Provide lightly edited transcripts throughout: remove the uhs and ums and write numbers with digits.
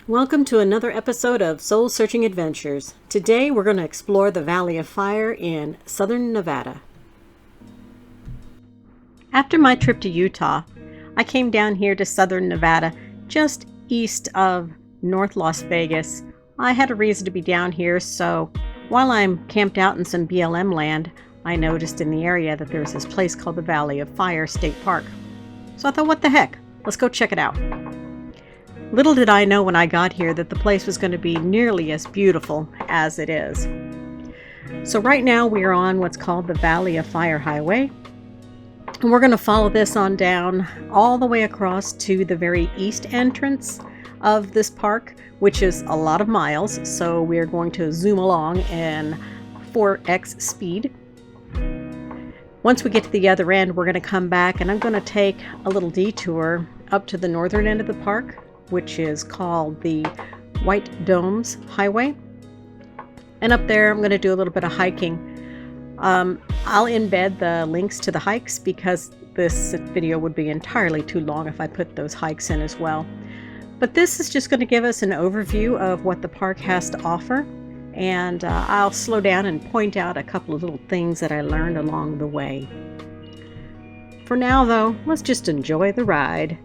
Welcome to another episode of Soul Searching Adventures. Today we're going to explore the Valley of Fire in southern Nevada. After my trip to Utah, I came down here to southern Nevada, just east of North Las Vegas. I had a reason to be down here, so while I'm camped out in some BLM land, I noticed in the area that there's this place called the Valley of Fire State Park. So I thought, what the heck? Let's go check it out. Little did I know when I got here that the place was going to be nearly as beautiful as it is. So right now we are on what's called the Valley of Fire Highway. And we're going to follow this on down all the way across to the very east entrance of this park, which is a lot of miles. So we're going to zoom along in 4x speed. Once we get to the other end, we're going to come back and I'm going to take a little detour up to the northern end of the park, which is called the White Domes Highway. And up there, I'm going to do a little bit of hiking. I'll embed the links to the hikes because this video would be entirely too long if I put those hikes in as well. But this is just going to give us an overview of what the park has to offer. And I'll slow down and point out a couple of little things that I learned along the way. For now, though, let's just enjoy the ride.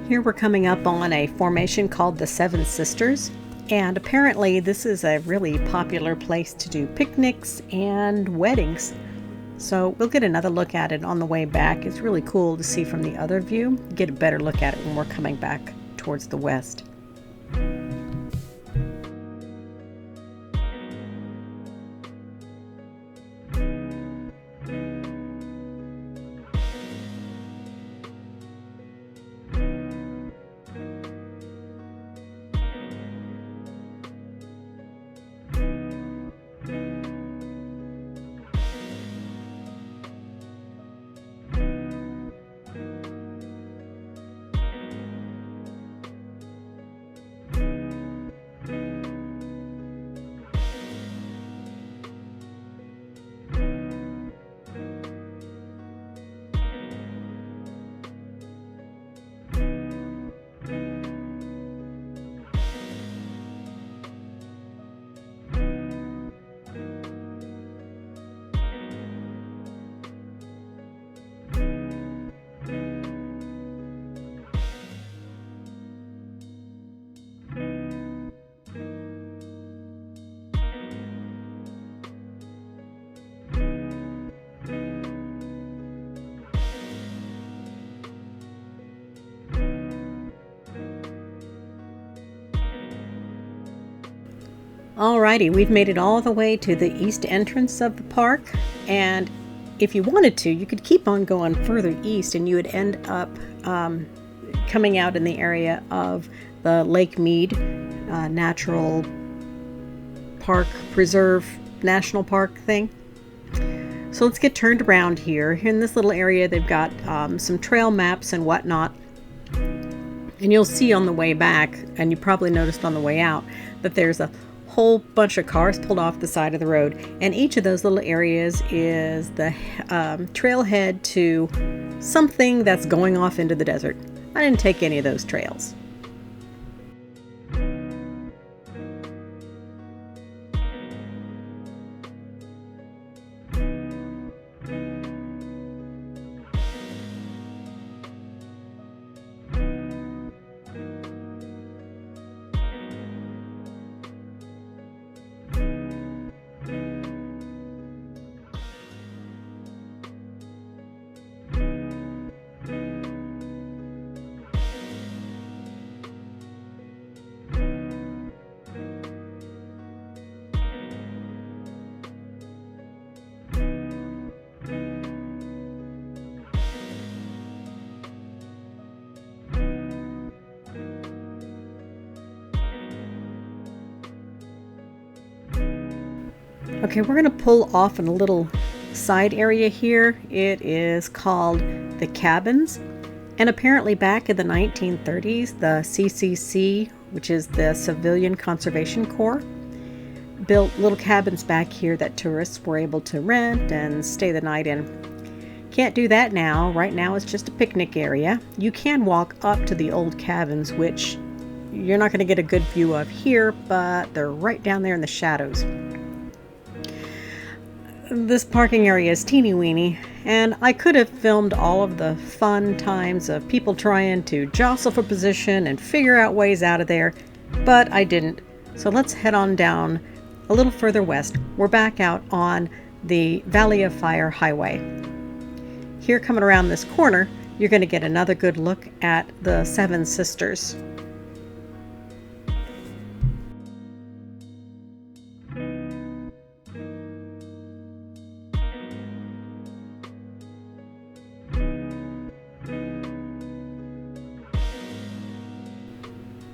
Here we're coming up on a formation called the Seven Sisters, and apparently this is a really popular place to do picnics and weddings. So we'll get another look at it on the way back. It's really cool to see from the other view, get a better look at it when we're coming back towards the west. Alrighty, we've made it all the way to the east entrance of the park, and if you wanted to, you could keep on going further east and you would end up coming out in the area of the Lake Mead Natural Park Preserve National Park thing. So let's get turned around here. Here in this little area, they've got some trail maps and whatnot. And you'll see on the way back, and you probably noticed on the way out, that there's a whole bunch of cars pulled off the side of the road, and each of those little areas is the trailhead to something that's going off into the desert. I didn't take any of those trails. Okay, we're going to pull off in a little side area here. It is called the Cabins. And apparently back in the 1930s, the CCC, which is the Civilian Conservation Corps, built little cabins back here that tourists were able to rent and stay the night in. Can't do that now. Right now it's just a picnic area. You can walk up to the old cabins, which you're not going to get a good view of here, but they're right down there in the shadows. This parking area is teeny weeny, and I could have filmed all of the fun times of people trying to jostle for position and figure out ways out of there, but I didn't. So let's head on down a little further west. We're back out on the Valley of Fire Highway. Here, coming around this corner, you're going to get another good look at the Seven Sisters.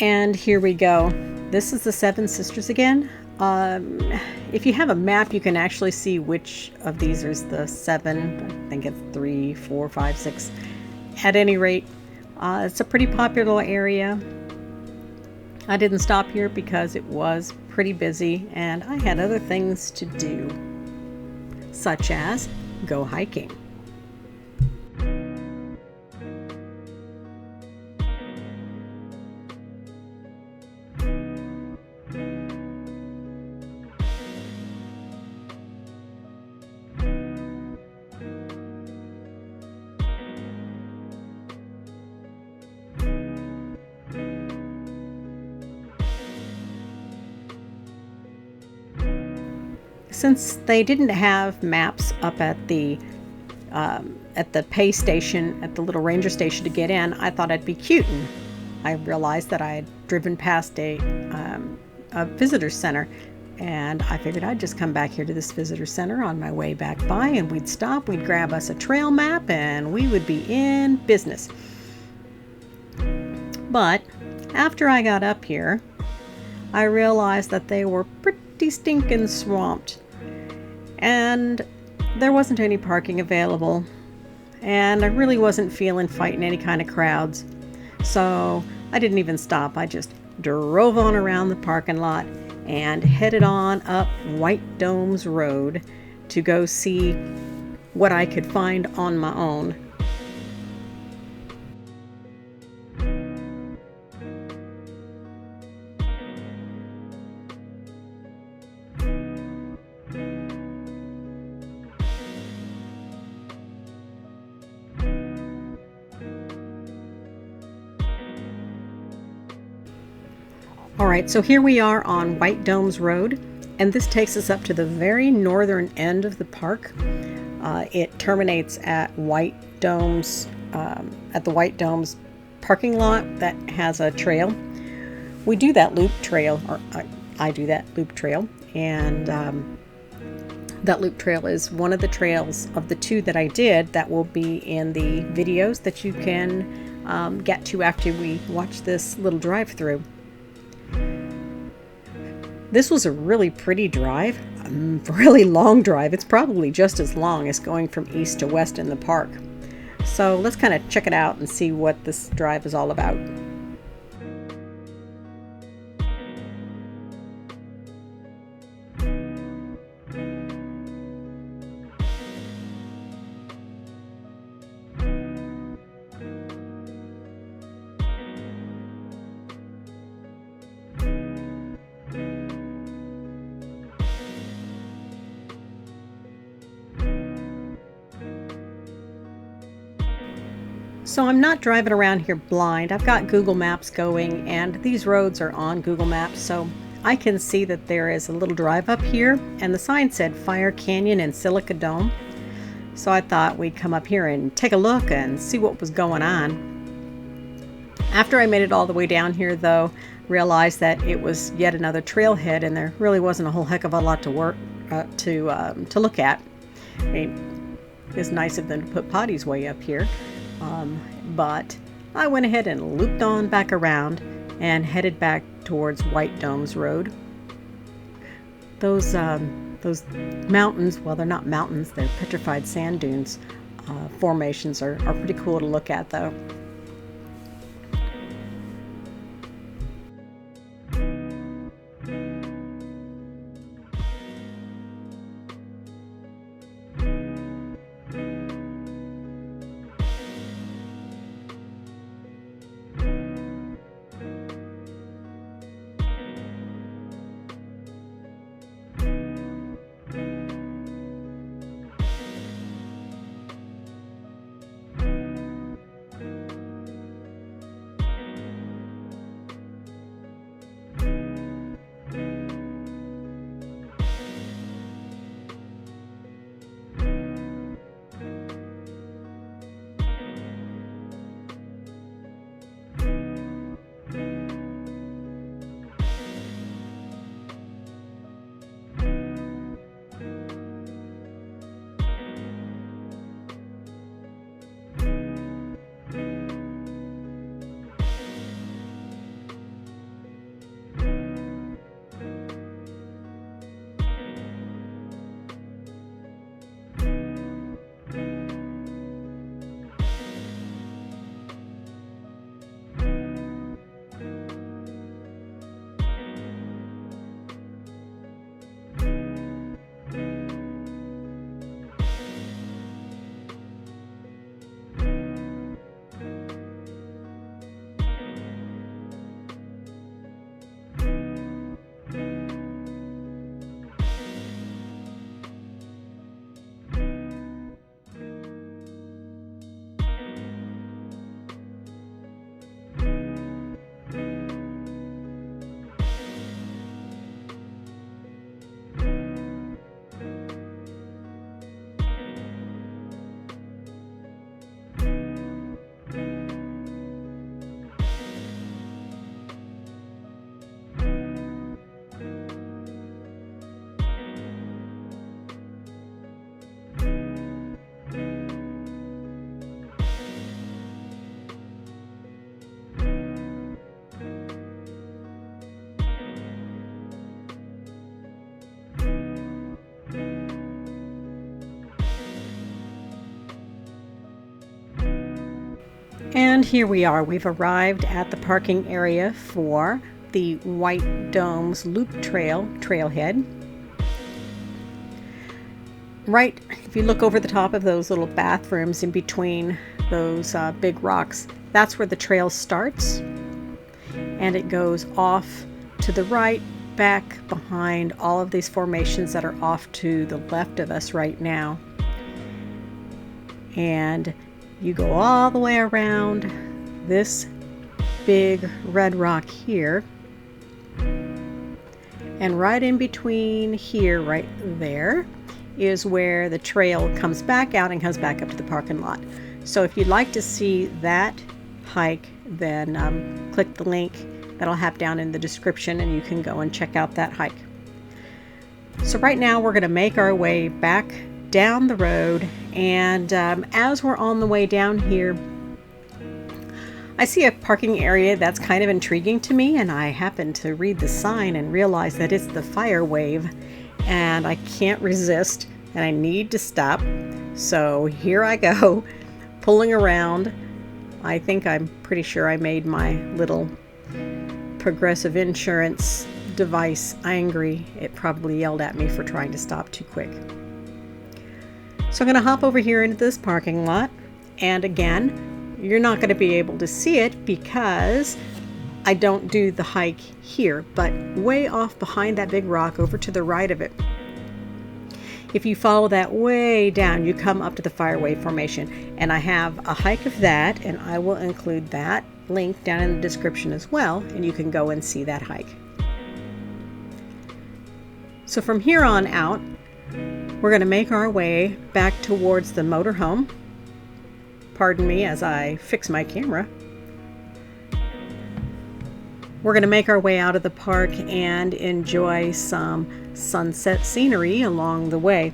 And here we go. This is the Seven Sisters again. If you have a map, you can actually see which of these is the seven. I think it's 3, 4, 5, 6. At any rate, it's a pretty popular area. I didn't stop here because it was pretty busy and I had other things to do, such as go hiking. Since they didn't have maps up at the pay station, at the little ranger station to get in, I thought I'd be cute, and I realized that I had driven past a visitor center, and I figured I'd just come back here to this visitor center on my way back by, and we'd stop, we'd grab us a trail map, and we would be in business. But after I got up here, I realized that they were pretty stinking swamped. And there wasn't any parking available, and I really wasn't feeling fighting any kind of crowds. So I didn't even stop. I just drove on around the parking lot and headed on up White Domes Road to go see what I could find on my own. Alright, so here we are on White Domes Road, and this takes us up to the very northern end of the park. It terminates at White Domes, at the White Domes parking lot that has a trail. We do that loop trail, or I do that loop trail, and that loop trail is one of the trails of the two that I did that will be in the videos that you can get to after we watch this little drive-through. This was a really pretty drive, a really long drive. It's probably just as long as going from east to west in the park. So let's kind of check it out and see what this drive is all about. So I'm not driving around here blind. I've got Google Maps going, and these roads are on Google Maps, so I can see that there is a little drive up here, and the sign said Fire Canyon and Silica Dome. So I thought we'd come up here and take a look and see what was going on. After I made it all the way down here, though, realized that it was yet another trailhead, and there really wasn't a whole heck of a lot to look at. I mean, it's nice of them to put Potty's Way up here. But I went ahead and looped on back around and headed back towards White Domes Road. Those mountains, well, they're not mountains, they're petrified sand dunes. Formations are pretty cool to look at, though. And here we are. We've arrived at the parking area for the White Domes Loop trailhead. Right, if you look over the top of those little bathrooms in between those big rocks, that's where the trail starts. And it goes off to the right, back behind all of these formations that are off to the left of us right now. And you go all the way around this big red rock here. And right in between here, right there, is where the trail comes back out and comes back up to the parking lot. So if you'd like to see that hike, then click the link that I'll have down in the description and you can go and check out that hike. So right now we're going to make our way back down the road, and as we're on the way down here, I see a parking area that's kind of intriguing to me, and I happen to read the sign and realize that it's the Fire Wave, and I can't resist and I need to stop. So here I go, pulling around. I think I'm pretty sure I made my little Progressive insurance device angry. It probably yelled at me for trying to stop too quick. So I'm going to hop over here into this parking lot, and again, you're not going to be able to see it because I don't do the hike here, but way off behind that big rock over to the right of it, if you follow that way down, you come up to the Fire Wave Formation, and I have a hike of that, and I will include that link down in the description as well, and you can go and see that hike. So from here on out, we're going to make our way back towards the motorhome. Pardon me as I fix my camera. We're going to make our way out of the park and enjoy some sunset scenery along the way.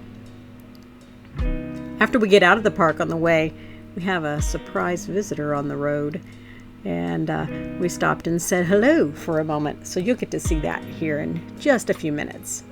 After we get out of the park on the way, we have a surprise visitor on the road, and we stopped and said hello for a moment. So you'll get to see that here in just a few minutes.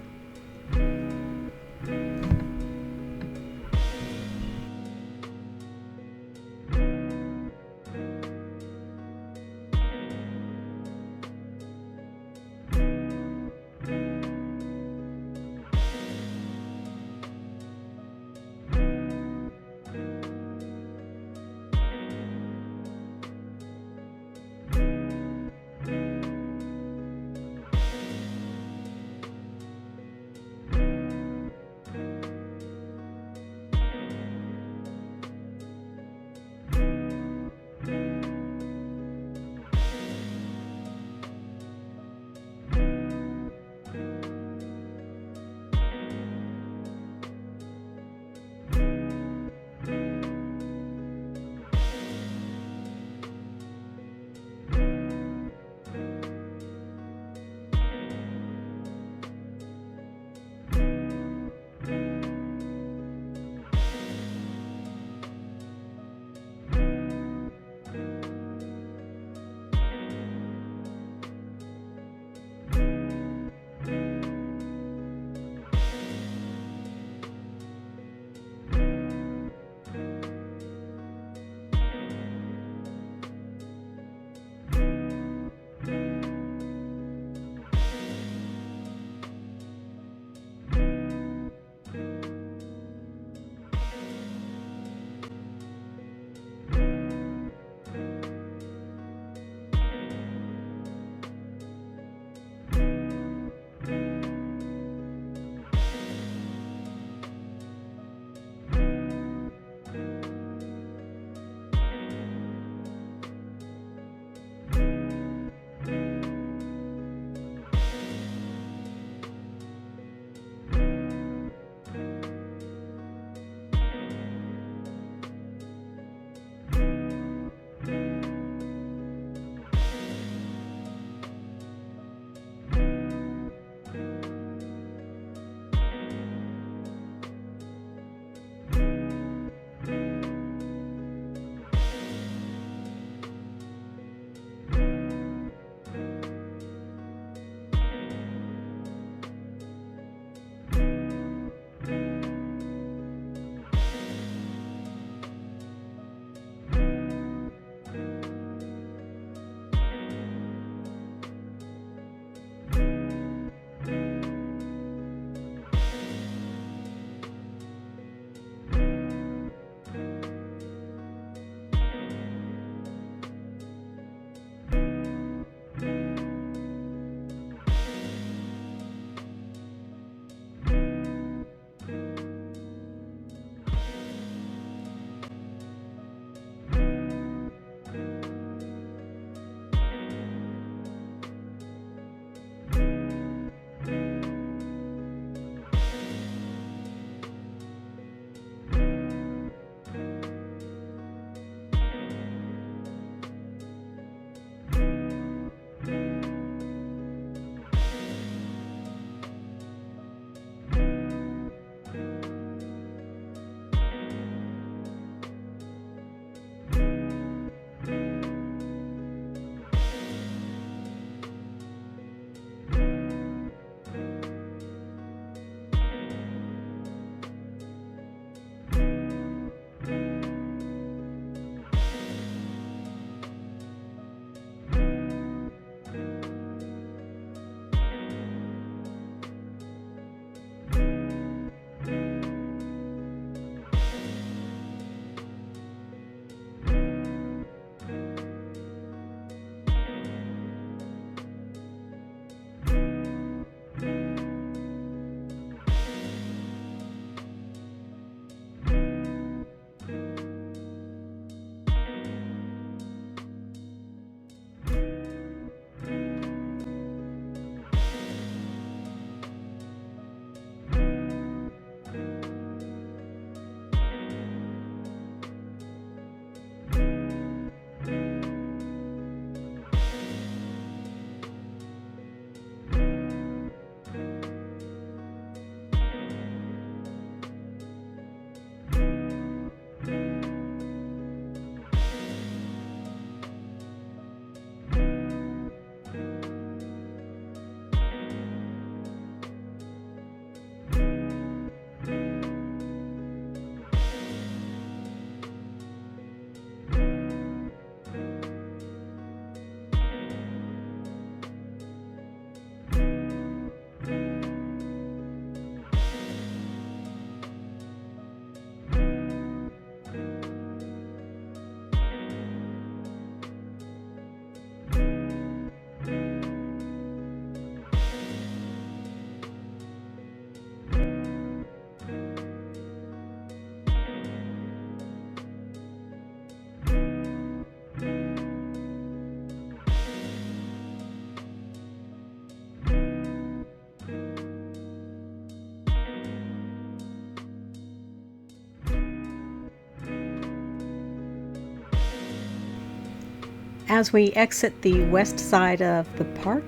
As we exit the west side of the park,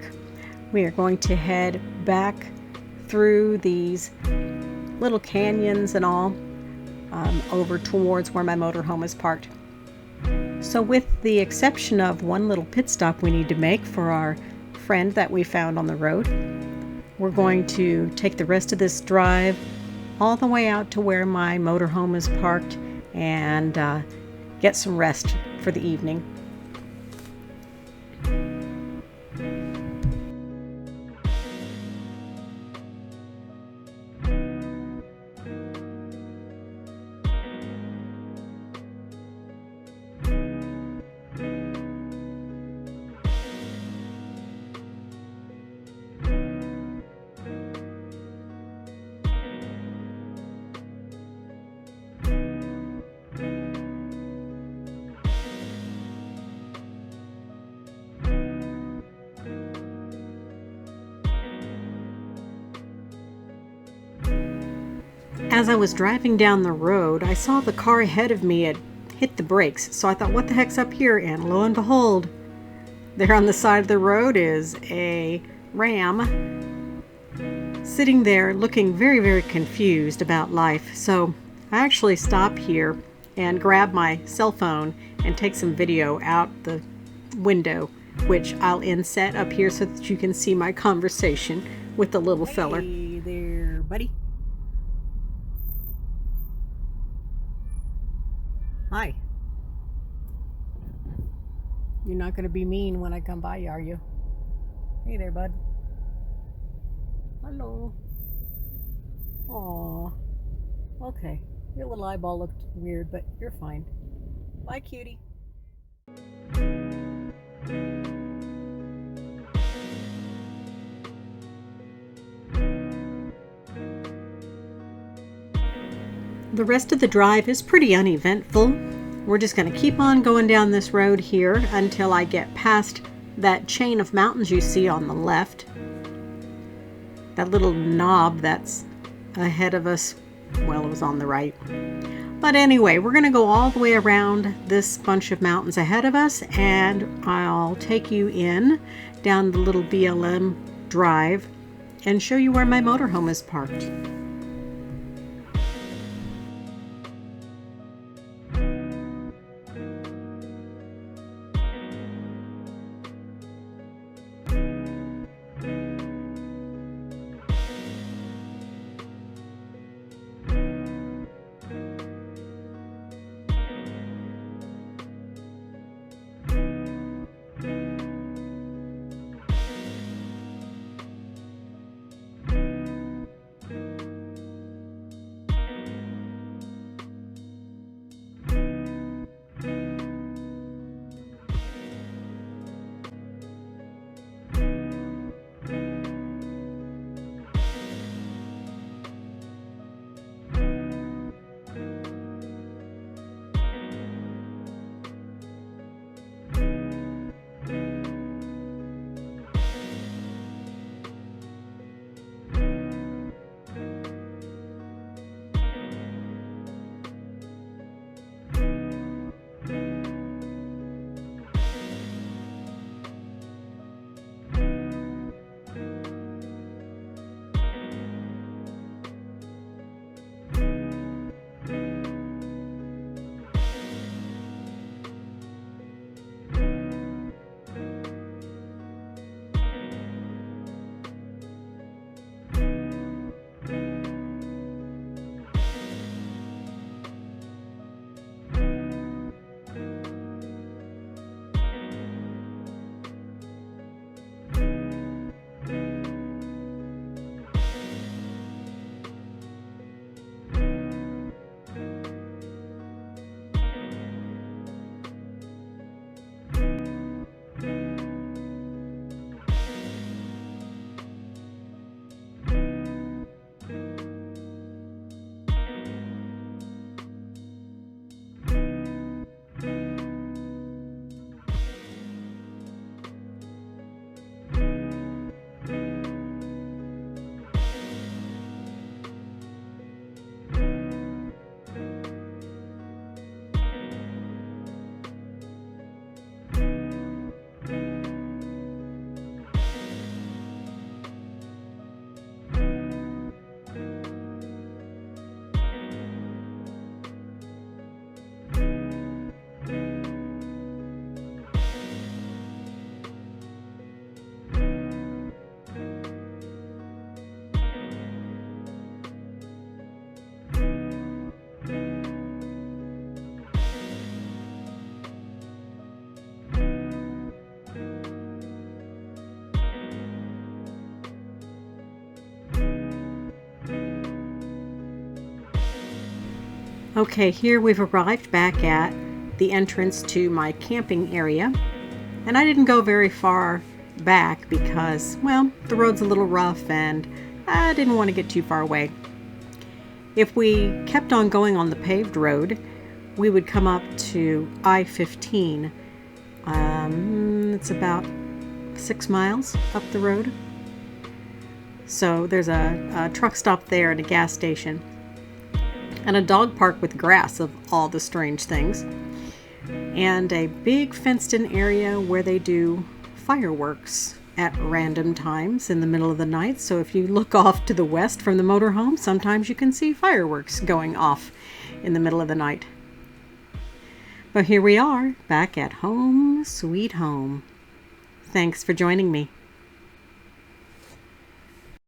we are going to head back through these little canyons and all over towards where my motorhome is parked. So with the exception of one little pit stop we need to make for our friend that we found on the road, we're going to take the rest of this drive all the way out to where my motorhome is parked and get some rest for the evening. As I was driving down the road, I saw the car ahead of me had hit the brakes, so I thought, what the heck's up here? And lo and behold, there on the side of the road is a ram sitting there looking very, very confused about life. So I actually stop here and grab my cell phone and take some video out the window, which I'll inset up here so that you can see my conversation with the little feller. Hey there, buddy. Hi. You're not going to be mean when I come by, are you? Hey there, bud. Hello. Aw. Okay. Your little eyeball looked weird, but you're fine. Bye, cutie. The rest of the drive is pretty uneventful. We're just going to keep on going down this road here until I get past that chain of mountains you see on the left. That little knob that's ahead of us, well, it was on the right. But anyway, we're going to go all the way around this bunch of mountains ahead of us, and I'll take you in down the little BLM drive and show you where my motorhome is parked. Okay, here we've arrived back at the entrance to my camping area. And I didn't go very far back because, well, the road's a little rough and I didn't want to get too far away. If we kept on going on the paved road, we would come up to I-15. It's about 6 miles up the road. So there's a truck stop there and a gas station. And a dog park with grass, of all the strange things. And a big fenced-in area where they do fireworks at random times in the middle of the night. So if you look off to the west from the motorhome, sometimes you can see fireworks going off in the middle of the night. But here we are, back at home, sweet home. Thanks for joining me.